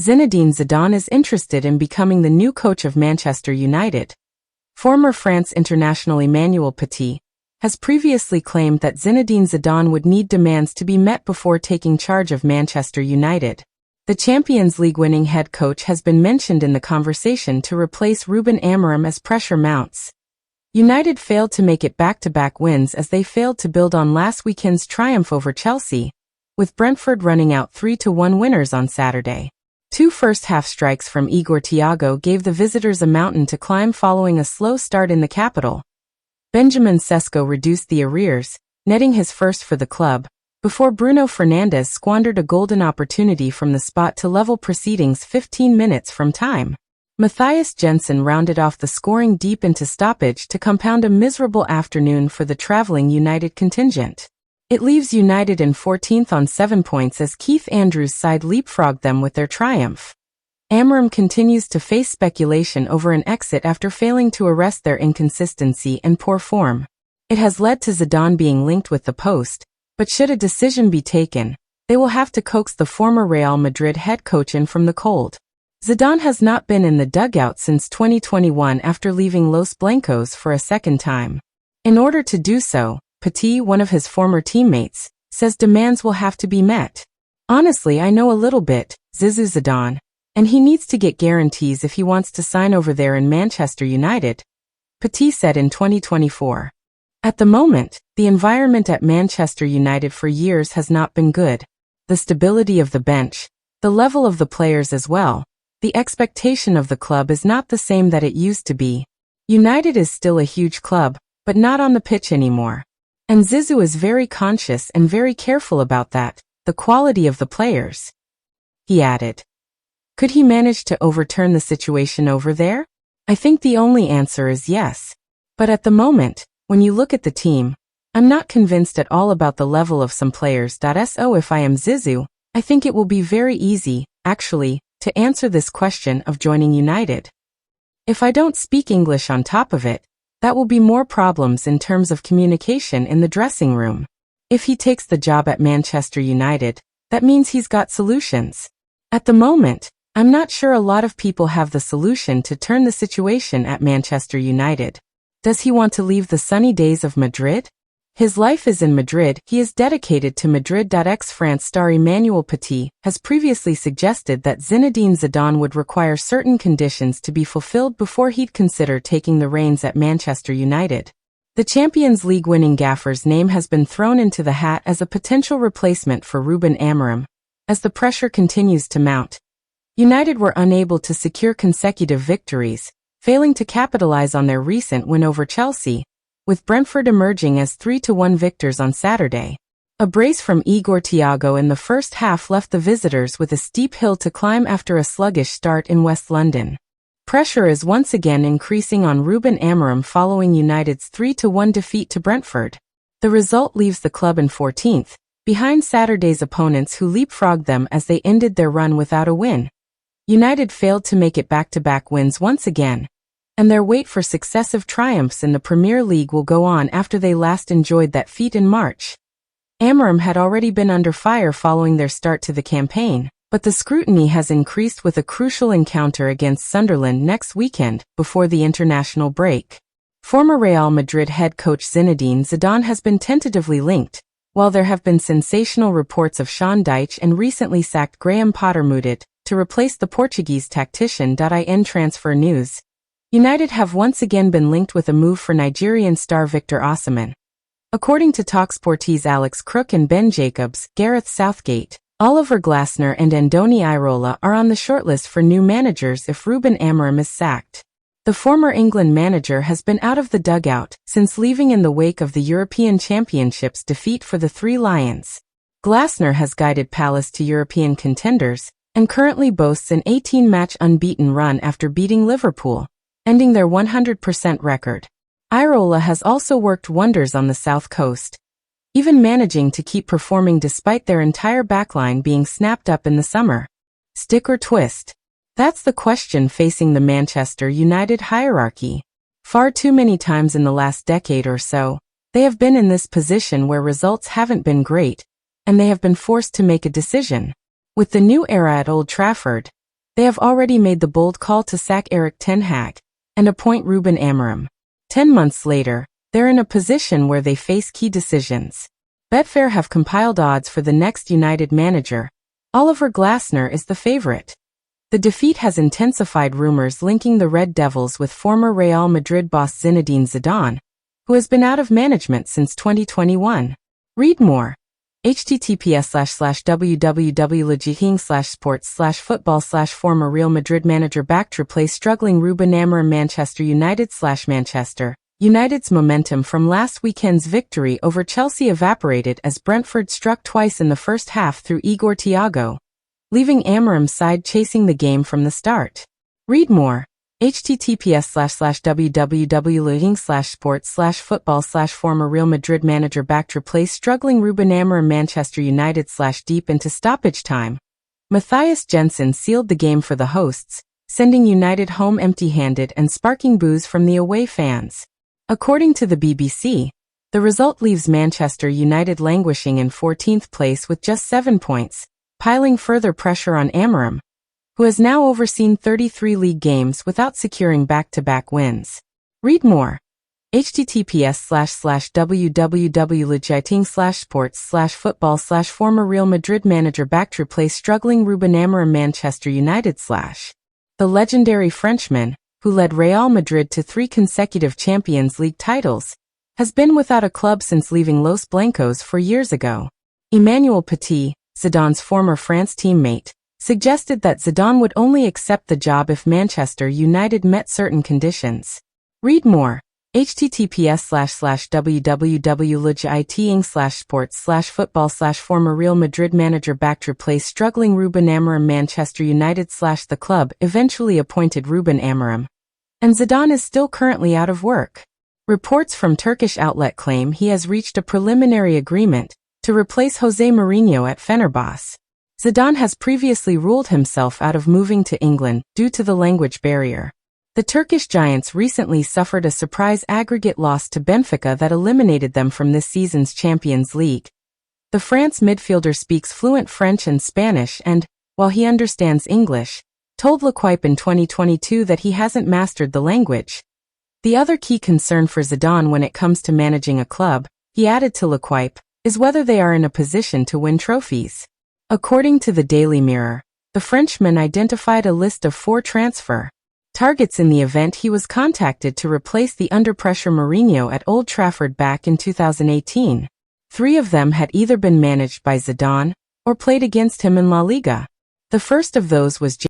Zinedine Zidane is interested in becoming the new coach of Manchester United. Former France international Emmanuel Petit has previously claimed that Zinedine Zidane would need demands to be met before taking charge of Manchester United. The Champions League winning head coach has been mentioned in the conversation to replace Ruben Amorim as pressure mounts. United failed to make it back-to-back wins as they failed to build on last weekend's triumph over Chelsea, with Brentford running out 3-1 winners on Saturday. Two first-half strikes from Igor Thiago gave the visitors a mountain to climb following a slow start in the capital. Benjamin Sesko reduced the arrears, netting his first for the club, before Bruno Fernandes squandered a golden opportunity from the spot to level proceedings 15 minutes from time. Matthias Jensen rounded off the scoring deep into stoppage to compound a miserable afternoon for the travelling United contingent. It leaves United in 14th on 7 points as Keith Andrews' side leapfrogged them with their triumph. Amorim continues to face speculation over an exit after failing to arrest their inconsistency and poor form. It has led to Zidane being linked with the post, but should a decision be taken, they will have to coax the former Real Madrid head coach in from the cold. Zidane has not been in the dugout since 2021 after leaving Los Blancos for a second time. In order to do so, Petit, one of his former teammates, says demands will have to be met. Honestly, I know a little bit, Zidane, and he needs to get guarantees if he wants to sign over there in Manchester United, Petit said in 2024. At the moment, the environment at Manchester United for years has not been good. The stability of the bench, the level of the players as well, the expectation of the club is not the same that it used to be. United is still a huge club, but not on the pitch anymore. And Zizou is very conscious and very careful about that, the quality of the players. He added. Could he manage to overturn the situation over there? I think the only answer is yes. But at the moment, when you look at the team, I'm not convinced at all about the level of some players. So if I am Zizou, I think it will be very easy, actually, to answer this question of joining United. If I don't speak English on top of it, that will be more problems in terms of communication in the dressing room. If he takes the job at Manchester United, that means he's got solutions. At the moment, I'm not sure a lot of people have the solution to turn the situation at Manchester United. Does he want to leave the sunny days of Madrid? His life is in Madrid. He is dedicated to Madrid. Ex-France star Emmanuel Petit has previously suggested that Zinedine Zidane would require certain conditions to be fulfilled before he'd consider taking the reins at Manchester United. The Champions League winning gaffer's name has been thrown into the hat as a potential replacement for Ruben Amorim. As the pressure continues to mount, United were unable to secure consecutive victories, failing to capitalize on their recent win over Chelsea, with Brentford emerging as 3-1 victors on Saturday. A brace from Igor Thiago in the first half left the visitors with a steep hill to climb after a sluggish start in West London. Pressure is once again increasing on Ruben Amorim following United's 3-1 defeat to Brentford. The result leaves the club in 14th, behind Saturday's opponents who leapfrogged them as they ended their run without a win. United failed to make it back-to-back wins once again, and their wait for successive triumphs in the Premier League will go on after they last enjoyed that feat in March. Amorim had already been under fire following their start to the campaign, but the scrutiny has increased with a crucial encounter against Sunderland next weekend, before the international break. Former Real Madrid head coach Zinedine Zidane has been tentatively linked, while there have been sensational reports of Sean Dyche and recently sacked Graham Potter mooted to replace the Portuguese tactician. In transfer news, United have once again been linked with a move for Nigerian star Victor Osimhen. According to TalkSport's Alex Crook and Ben Jacobs, Gareth Southgate, Oliver Glasner and Andoni Iraola are on the shortlist for new managers if Ruben Amorim is sacked. The former England manager has been out of the dugout since leaving in the wake of the European Championship's defeat for the Three Lions. Glasner has guided Palace to European contenders and currently boasts an 18-match unbeaten run after beating Liverpool, ending their 100% record. Iraola has also worked wonders on the South Coast, even managing to keep performing despite their entire backline being snapped up in the summer. Stick or twist? That's the question facing the Manchester United hierarchy. Far too many times in the last decade or so, they have been in this position where results haven't been great, and they have been forced to make a decision. With the new era at Old Trafford, They have already made the bold call to sack Erik ten Hag and appoint Ruben Amorim. 10 months later, they're in a position where they face key decisions. Betfair have compiled odds for the next United manager. Oliver Glasner is the favorite. The defeat has intensified rumors linking the Red Devils with former Real Madrid boss Zinedine Zidane, who has been out of management since 2021. Read more. https://www.legihing/sports/football/former Real Madrid manager back to replace struggling Ruben Amorim Manchester United/Manchester United's momentum from last weekend's victory over Chelsea evaporated as Brentford struck twice in the first half through Igor Thiago, leaving Amorim's side chasing the game from the start. Read more. https://www.legihing/sports/football/former Real Madrid manager back to replace struggling Ruben Amorim Manchester United/deep into stoppage time. Matthias Jensen sealed the game for the hosts, sending United home empty-handed and sparking boos from the away fans. According to the BBC, the result leaves Manchester United languishing in 14th place with just 7 points, piling further pressure on Amorim, who has now overseen 33 league games without securing back-to-back wins. Read more. https://www.legihing/sports/football/former Real Madrid manager back to replace struggling Ruben Amorim Manchester United/. The legendary Frenchman, who led Real Madrid to 3 consecutive Champions League titles, has been without a club since leaving Los Blancos 4 years ago. Emmanuel Petit, Zidane's former France teammate, suggested that Zidane would only accept the job if Manchester United met certain conditions. Read more. https://www.legihing/sports/football/former Real Madrid manager back to replace struggling Ruben Amorim Manchester United/. The club eventually appointed Ruben Amorim, and Zidane is still currently out of work. Reports from Turkish outlet claim he has reached a preliminary agreement to replace Jose Mourinho at Fenerbahce. Zidane has previously ruled himself out of moving to England due to the language barrier. The Turkish giants recently suffered a surprise aggregate loss to Benfica that eliminated them from this season's Champions League. The France midfielder speaks fluent French and Spanish and, while he understands English, told L'Equipe in 2022 that he hasn't mastered the language. The other key concern for Zidane when it comes to managing a club, he added to L'Equipe, is whether they are in a position to win trophies. According to the Daily Mirror, the Frenchman identified a list of 4 transfer targets in the event he was contacted to replace the under-pressure Mourinho at Old Trafford back in 2018. 3 of them had either been managed by Zidane or played against him in La Liga. The first of those was